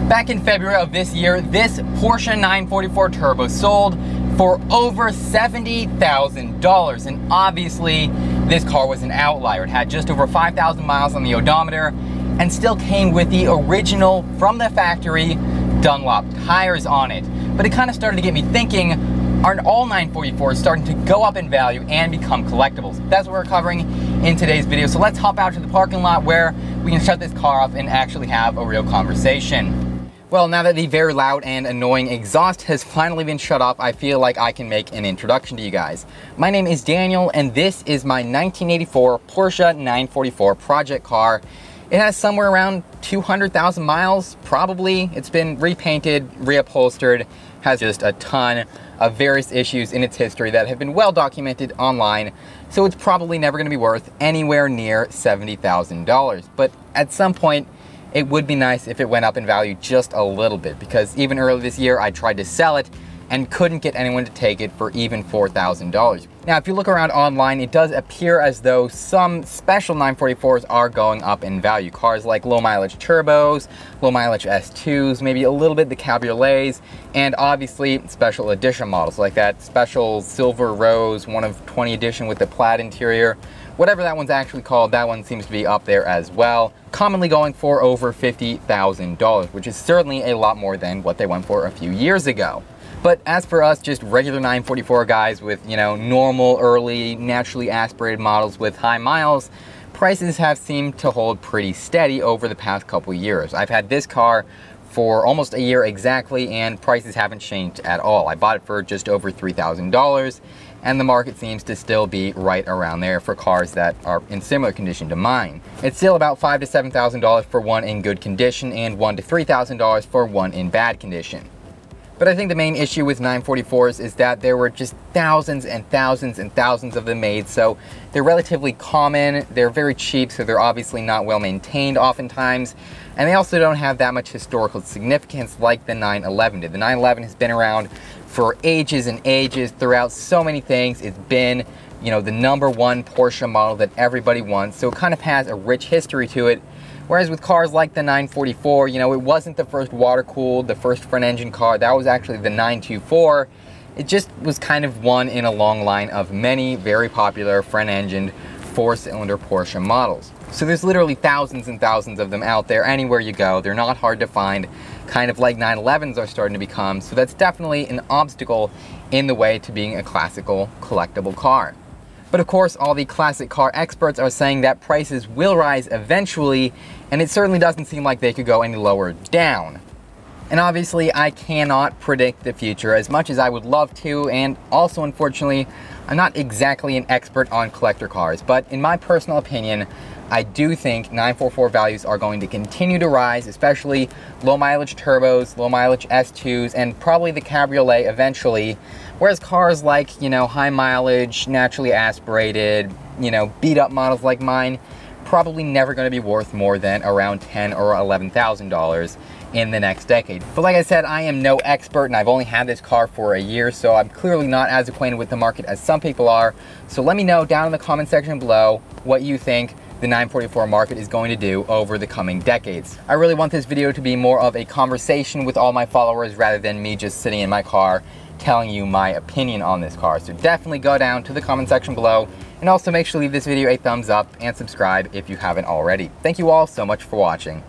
Back in February of this year, this Porsche 944 Turbo sold for over $70,000, and obviously this car was an outlier. It had just over 5,000 miles on the odometer and still came with the original from the factory Dunlop tires on it. But it kind of started to get me thinking, aren't all 944s starting to go up in value and become collectibles? That's what we're covering in today's video. So let's hop out to the parking lot where we can shut this car off and actually have a real conversation. Well, now that the very loud and annoying exhaust has finally been shut off, I feel like I can make an introduction to you guys. My name is Daniel, and this is my 1984 Porsche 944 project car. It has somewhere around 200,000 miles, probably. It's been repainted, reupholstered, has just a ton of various issues in its history that have been well documented online, so it's probably never going to be worth anywhere near $70,000. But at some point, it would be nice if it went up in value just a little bit, because even earlier this year I tried to sell it and couldn't get anyone to take it for even $4,000. Now, if you look around online, it does appear as though some special 944s are going up in value. Cars like low mileage turbos, low mileage S2s, maybe a little bit the cabriolets, and obviously special edition models like that special silver rose 1 of 20 edition with the plaid interior. Whatever that one's actually called, that one seems to be up there as well, commonly going for over $50,000, which is certainly a lot more than what they went for a few years ago. But as for us, just regular 944 guys with, you know, normal, early, naturally aspirated models with high miles, prices have seemed to hold pretty steady over the past couple years. I've had this car for almost a year exactly, and prices haven't changed at all. I bought it for just over $3,000, and the market seems to still be right around there for cars that are in similar condition to mine. It's still about $5,000 to $7,000 for one in good condition and $1,000 to $3,000 for one in bad condition. But I think the main issue with 944s is that there were just thousands and thousands and thousands of them made, so they're relatively common, they're very cheap, so they're obviously not well maintained oftentimes, and they also don't have that much historical significance like the 911 did. The 911 has been around for ages and ages throughout so many things. It's been, you know, the #1 Porsche model that everybody wants, so it kind of has a rich history to it. Whereas with cars like the 944, you know, it wasn't the first water-cooled, the first front-engine car. That was actually the 924. It just was kind of one in a long line of many very popular front-engined, four-cylinder Porsche models. So there's literally thousands and thousands of them out there anywhere you go. They're not hard to find, kind of like 911s are starting to become. So that's definitely an obstacle in the way to being a classical collectible car. But of course, all the classic car experts are saying that prices will rise eventually, and it certainly doesn't seem like they could go any lower down. And obviously, I cannot predict the future as much as I would love to, and also, unfortunately, I'm not exactly an expert on collector cars, but in my personal opinion, I do think 944 values are going to continue to rise, especially low mileage turbos, low mileage S2s, and probably the cabriolet eventually. Whereas cars like, you know, high mileage, naturally aspirated, you know, beat up models like mine, probably never going to be worth more than around $10,000 or $11,000 in the next decade. But like I said, I am no expert, and I've only had this car for a year, so I'm clearly not as acquainted with the market as some people are. So let me know down in the comment section below what you think the 944 market is going to do over the coming decades. I really want this video to be more of a conversation with all my followers rather than me just sitting in my car telling you my opinion on this car. So definitely go down to the comment section below, and also make sure to leave this video a thumbs up and subscribe if you haven't already. Thank you all so much for watching.